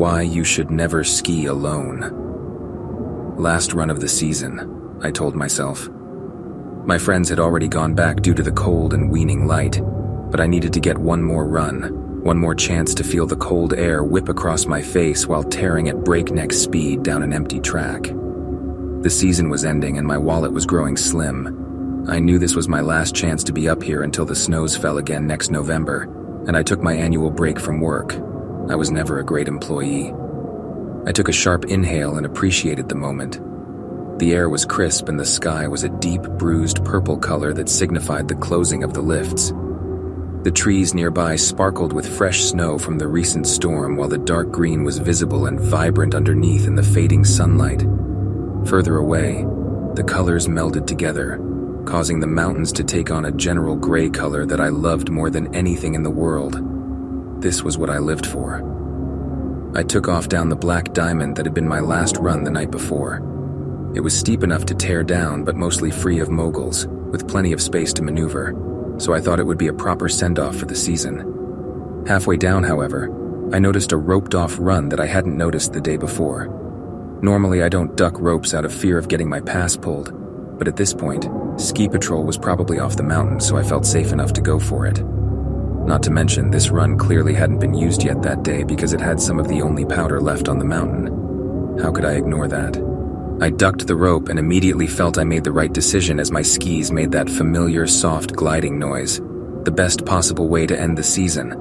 Why you should never ski alone. Last run of the season, I told myself. My friends had already gone back due to the cold and waning light, but I needed to get one more run, one more chance to feel the cold air whip across my face while tearing at breakneck speed down an empty track. The season was ending and my wallet was growing slim. I knew this was my last chance to be up here until the snows fell again next November, and I took my annual break from work. I was never a great employee. I took a sharp inhale and appreciated the moment. The air was crisp and the sky was a deep, bruised purple color that signified the closing of the lifts. The trees nearby sparkled with fresh snow from the recent storm, while the dark green was visible and vibrant underneath in the fading sunlight. Further away, the colors melded together, causing the mountains to take on a general gray color that I loved more than anything in the world. This was what I lived for. I took off down the black diamond that had been my last run the night before. It was steep enough to tear down, but mostly free of moguls, with plenty of space to maneuver, so I thought it would be a proper send-off for the season. Halfway down, however, I noticed a roped-off run that I hadn't noticed the day before. Normally, I don't duck ropes out of fear of getting my pass pulled, but at this point, ski patrol was probably off the mountain, so I felt safe enough to go for it. Not to mention, this run clearly hadn't been used yet that day because it had some of the only powder left on the mountain. How could I ignore that? I ducked the rope and immediately felt I made the right decision as my skis made that familiar, soft gliding noise. The best possible way to end the season,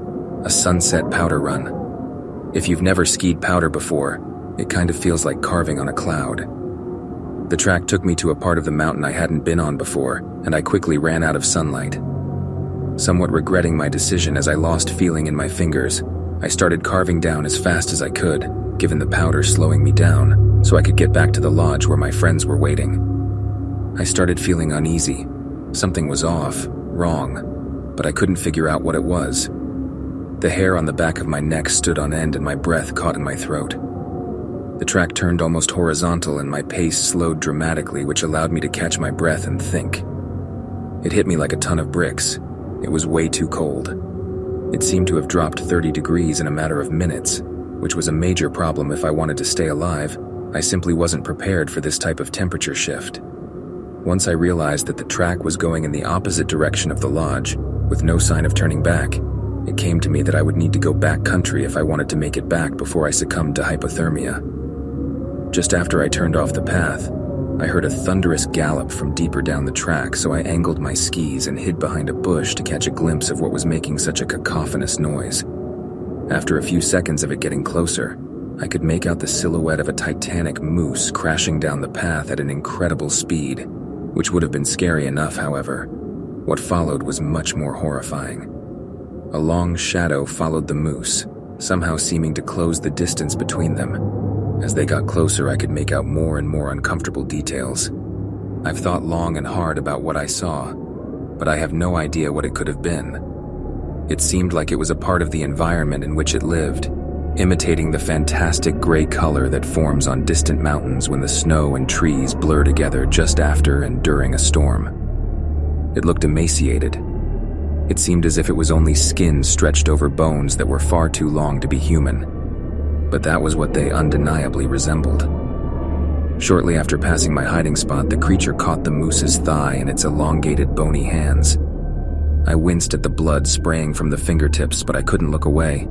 a sunset powder run. If you've never skied powder before, it kind of feels like carving on a cloud. The track took me to a part of the mountain I hadn't been on before, and I quickly ran out of sunlight. Somewhat regretting my decision as I lost feeling in my fingers, I started carving down as fast as I could, given the powder slowing me down, so I could get back to the lodge where my friends were waiting. I started feeling uneasy. Something was off, wrong, but I couldn't figure out what it was. The hair on the back of my neck stood on end and my breath caught in my throat. The track turned almost horizontal and my pace slowed dramatically, which allowed me to catch my breath and think. It hit me like a ton of bricks. It was way too cold. It seemed to have dropped 30 degrees in a matter of minutes, which was a major problem if I wanted to stay alive. I simply wasn't prepared for this type of temperature shift. Once I realized that the track was going in the opposite direction of the lodge, with no sign of turning back, it came to me that I would need to go back country if I wanted to make it back before I succumbed to hypothermia. Just after I turned off the path, I heard a thunderous gallop from deeper down the track, so I angled my skis and hid behind a bush to catch a glimpse of what was making such a cacophonous noise. After a few seconds of it getting closer, I could make out the silhouette of a titanic moose crashing down the path at an incredible speed, which would have been scary enough, however. What followed was much more horrifying. A long shadow followed the moose, somehow seeming to close the distance between them. As they got closer, I could make out more and more uncomfortable details. I've thought long and hard about what I saw, but I have no idea what it could have been. It seemed like it was a part of the environment in which it lived, imitating the fantastic gray color that forms on distant mountains when the snow and trees blur together just after and during a storm. It looked emaciated. It seemed as if it was only skin stretched over bones that were far too long to be human. But that was what they undeniably resembled. Shortly after passing my hiding spot, the creature caught the moose's thigh in its elongated, bony hands. I winced at the blood spraying from the fingertips, but I couldn't look away.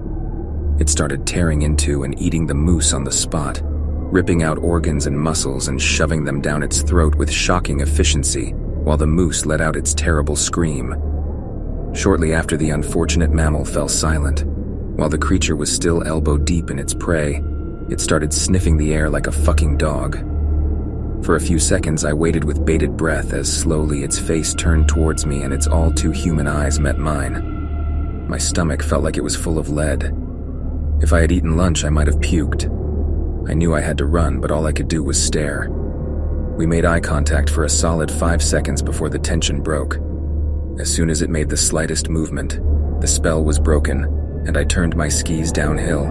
It started tearing into and eating the moose on the spot, ripping out organs and muscles and shoving them down its throat with shocking efficiency, while the moose let out its terrible scream. Shortly after, the unfortunate mammal fell silent. While the creature was still elbow-deep in its prey, it started sniffing the air like a fucking dog. For a few seconds, I waited with bated breath as slowly its face turned towards me and its all-too-human eyes met mine. My stomach felt like it was full of lead. If I had eaten lunch, I might have puked. I knew I had to run, but all I could do was stare. We made eye contact for a solid 5 seconds before the tension broke. As soon as it made the slightest movement, the spell was broken, and I turned my skis downhill,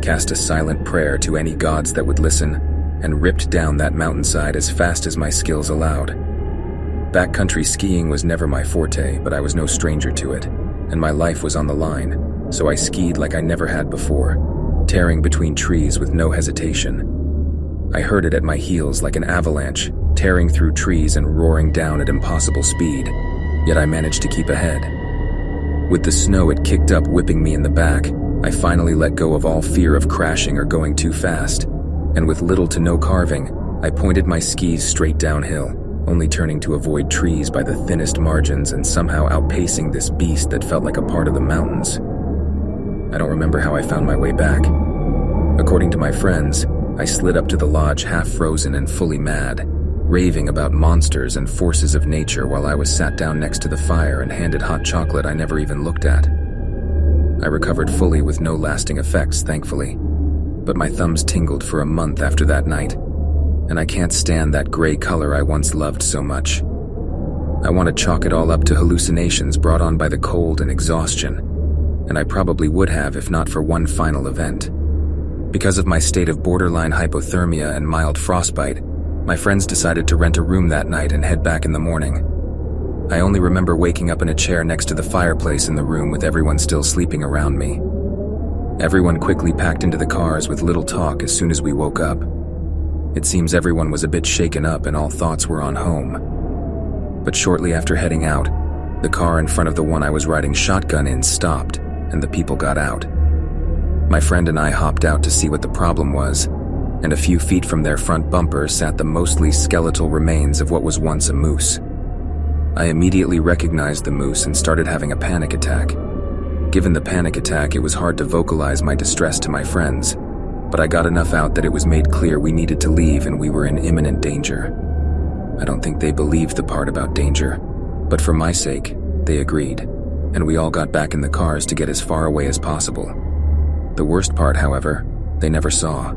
cast a silent prayer to any gods that would listen, and ripped down that mountainside as fast as my skills allowed. Backcountry skiing was never my forte, but I was no stranger to it, and my life was on the line, so I skied like I never had before. tearing between trees with no hesitation. I heard it at my heels like an avalanche, tearing through trees and roaring down at impossible speed, yet I managed to keep ahead. With the snow it kicked up whipping me in the back, I finally let go of all fear of crashing or going too fast, and with little to no carving, I pointed my skis straight downhill, only turning to avoid trees by the thinnest margins and somehow outpacing this beast that felt like a part of the mountains. I don't remember how I found my way back. According to my friends, I slid up to the lodge half frozen and fully mad, raving about monsters and forces of nature while I was sat down next to the fire and handed hot chocolate I never even looked at. I recovered fully with no lasting effects, thankfully, but my thumbs tingled for a month after that night, and I can't stand that gray color I once loved so much. I want to chalk it all up to hallucinations brought on by the cold and exhaustion, and I probably would have if not for one final event. Because of my state of borderline hypothermia and mild frostbite, my friends decided to rent a room that night and head back in the morning. I only remember waking up in a chair next to the fireplace in the room with everyone still sleeping around me. Everyone quickly packed into the cars with little talk as soon as we woke up. It seems everyone was a bit shaken up and all thoughts were on home. But shortly after heading out, the car in front of the one I was riding shotgun in stopped, and the people got out. My friend and I hopped out to see what the problem was, and a few feet from their front bumper sat the mostly skeletal remains of what was once a moose. I immediately recognized the moose and started having a panic attack. Given the panic attack, it was hard to vocalize my distress to my friends, but I got enough out that it was made clear we needed to leave and we were in imminent danger. I don't think they believed the part about danger, but for my sake, they agreed, and we all got back in the cars to get as far away as possible. The worst part, however, they never saw.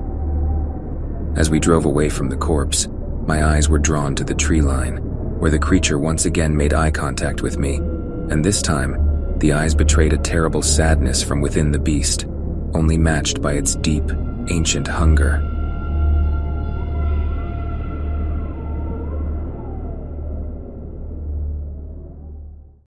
As we drove away from the corpse, my eyes were drawn to the tree line, where the creature once again made eye contact with me, and this time, the eyes betrayed a terrible sadness from within the beast, only matched by its deep, ancient hunger.